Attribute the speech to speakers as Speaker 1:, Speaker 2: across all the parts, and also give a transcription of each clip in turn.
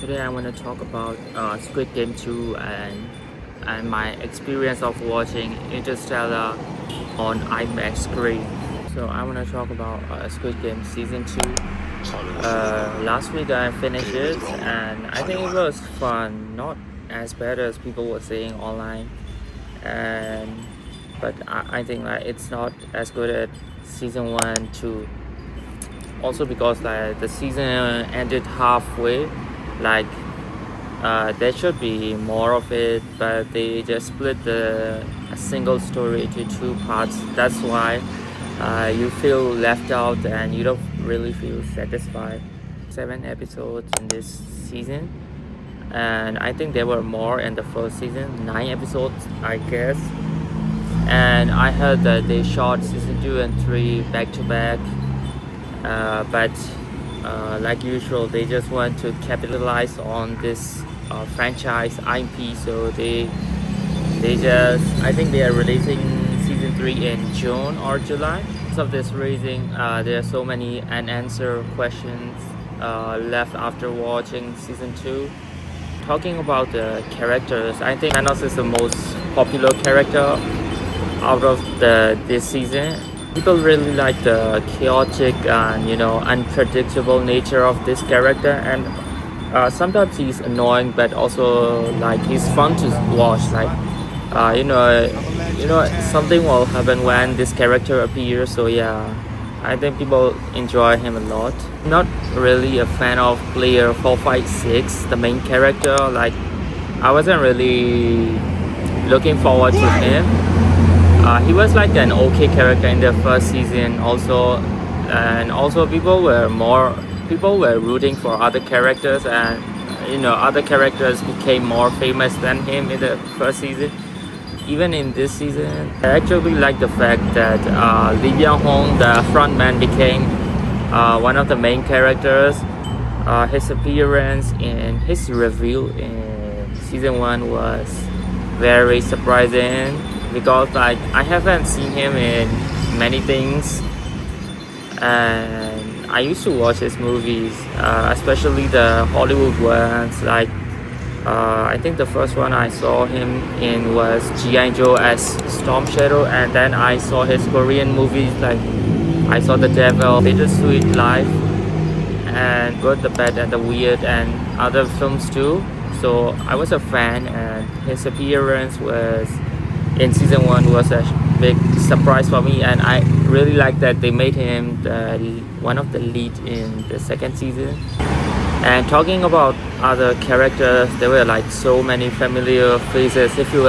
Speaker 1: Today I want to talk about Squid Game 2 and my experience of watching Interstellar on IMAX screen. So I want to talk about Squid Game Season 2. Last week I finished it and I think it was fun, not as bad as people were saying online. And but I think like it's not as good as Season 1, 2. Also because like the season ended halfway, like there should be more of it, but they just split a single story into two parts. That's why you feel left out and you don't really feel satisfied. 7 episodes in this season, and I think there were more in the first season. 9 episodes, I guess. And I heard that they shot season 2 and 3 back to back. But like usual, they just want to capitalize on this franchise IP. So they just, I think they are releasing season 3 in June or July. Because of this reason, there are so many unanswered questions left after watching season 2. Talking about the characters, I think Thanos is the most popular character out of this season. People really like the chaotic and unpredictable nature of this character, and sometimes he's annoying, but also like he's fun to watch. Like something will happen when this character appears. So yeah, I think people enjoy him a lot. Not really a fan of player 456, the main character. Like I wasn't really looking forward to him. He was like an okay character in the first season also, and also people were rooting for other characters, and other characters became more famous than him in the first season. Even in this season, I actually like the fact that Lee Byung-hong, the frontman, became one of the main characters. His appearance in his reveal in season 1 was very surprising, because like I haven't seen him in many things, and I used to watch his movies, especially the Hollywood ones. Like I think the first one I saw him in was G.I. Joe as Storm Shadow, and then I saw his Korean movies, like I saw The Devil, Bittersweet Life, and Good, the Bad, and the Weird, and other films too. So I was a fan, and his appearance was in season 1 was a big surprise for me, and I really like that they made him one of the lead in the second season. And talking about other characters, there were like so many familiar faces if you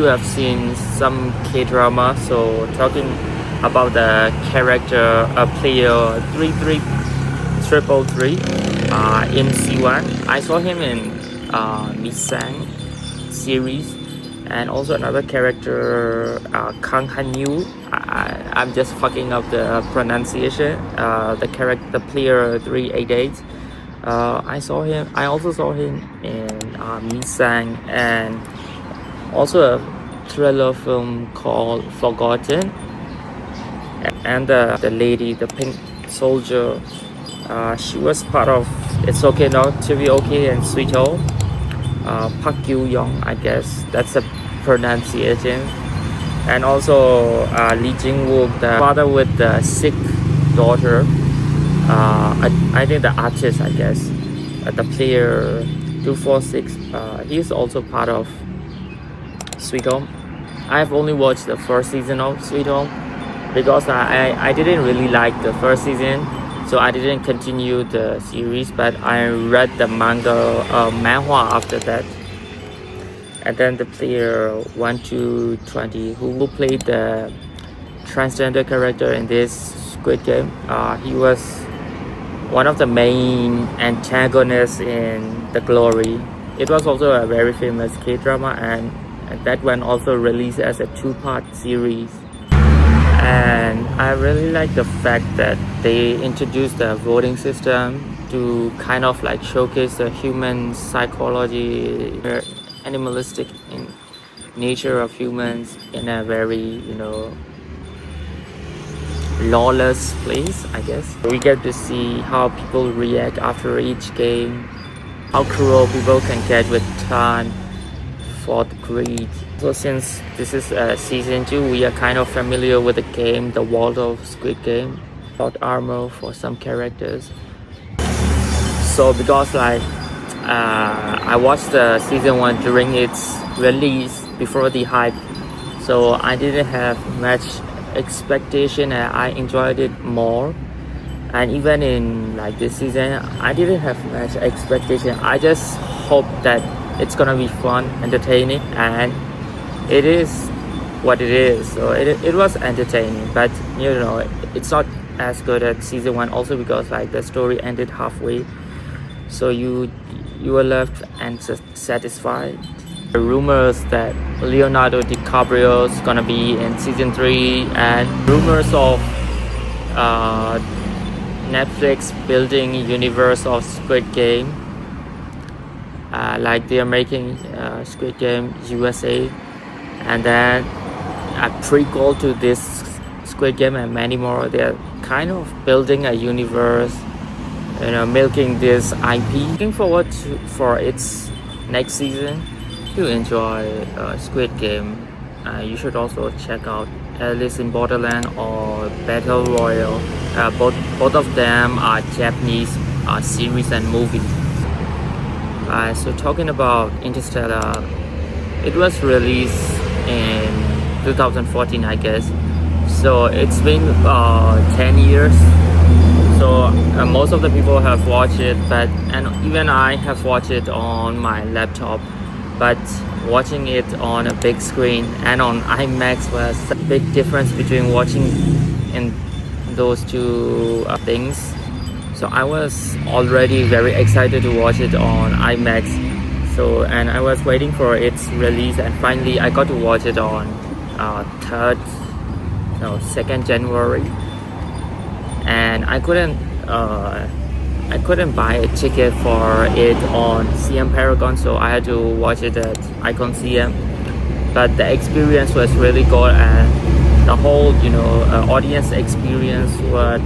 Speaker 1: have seen some K-drama. So talking about the character player 33333 in C1, I saw him in Miss Sang series. And also another character, Kang Han-yu. I'm just fucking up the pronunciation. The player 388. I also saw him in Mi Sang, and also a thriller film called Forgotten. And the lady, the pink soldier, she was part of It's Okay Not to Be Okay and Sweet Home. Park Gyu-young, I guess that's a pronunciation. And also Lee Jin-wook, the father with the sick daughter. I think the artist, I guess, the player 246. He's also part of Sweet Home. I've only watched the first season of Sweet Home because I didn't really like the first season. So I didn't continue the series, but I read the manhwa after that. And then the player 1220, who played the transgender character in this Squid Game, he was one of the main antagonists in The Glory. It was also a very famous K-drama, and that one also released as a 2-part series. And I really like the fact that they introduced the voting system to kind of like showcase the human psychology, animalistic in nature of humans in a very lawless place, I guess. We get to see how people react after each game, how cruel people can get with time for the greed. So since this is season 2, we are kind of familiar with the game, the world of Squid Game, about armor for some characters. So because like I watched the season 1 during its release before the hype, so I didn't have much expectation and I enjoyed it more. And even in like this season, I didn't have much expectation. I just hope that it's gonna be fun, entertaining, and it is what it is. So it was entertaining, but you know, it's not as good as season 1 also because like the story ended halfway, so you were left unsatisfied. The rumors that Leonardo DiCaprio is gonna be in season 3, and rumors of Netflix building universe of Squid Game, like they are making Squid Game USA, and then a prequel to this Squid Game and many more. They're kind of building a universe, you know, milking this IP. Looking forward for its next season. If you enjoy Squid Game, you should also check out Alice in Borderland or Battle Royale. Both of them are Japanese series and movies. So talking about Interstellar, it was released in 2014, I guess. So it's been 10 years. So most of the people have watched it, and even I have watched it on my laptop. But watching it on a big screen and on IMAX was a big difference between watching in those two things. So I was already very excited to watch it on IMAX. So and I was waiting for its release, and finally I got to watch it on 2nd January. And I couldn't buy a ticket for it on CM Paragon, so I had to watch it at Icon CM. But the experience was really good, and the whole audience experience was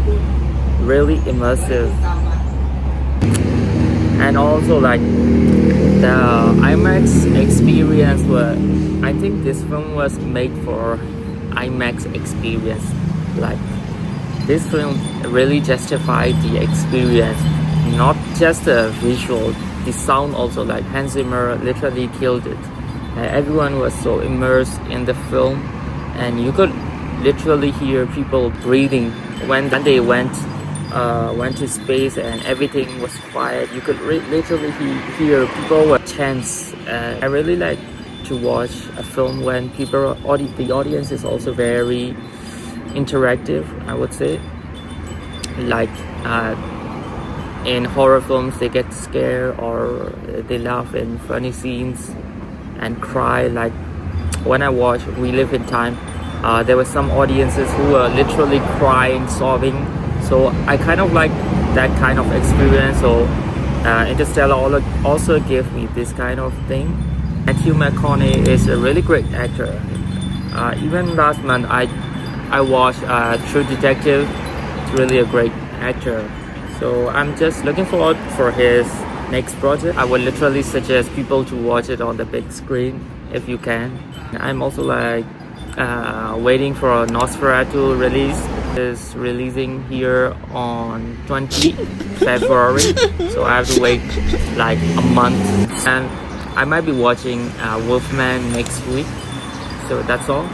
Speaker 1: really immersive. And also like the IMAX experience was, I think this film was made for IMAX experience. Like this film really justified the experience, not just the visual, the sound also. Like Hans Zimmer literally killed it. Everyone was so immersed in the film, and you could literally hear people breathing when they went to space and everything was quiet. You could literally hear people were tense. I really like to watch a film when the audience is also very interactive, I would say. Like in horror films, they get scared or they laugh in funny scenes and cry. Like when I watched We Live in Time, there were some audiences who were literally crying, sobbing. So I kind of like that kind of experience. So Interstellar also gave me this kind of thing. Matthew McConaughey is a really great actor. Even last month I watched True Detective. It's really a great actor. So I'm just looking forward for his next project. I would literally suggest people to watch it on the big screen if you can. I'm also like waiting for a Nosferatu release. It's releasing here on 20 February. So I have to wait like a month. And I might be watching Wolfman next week. So that's all.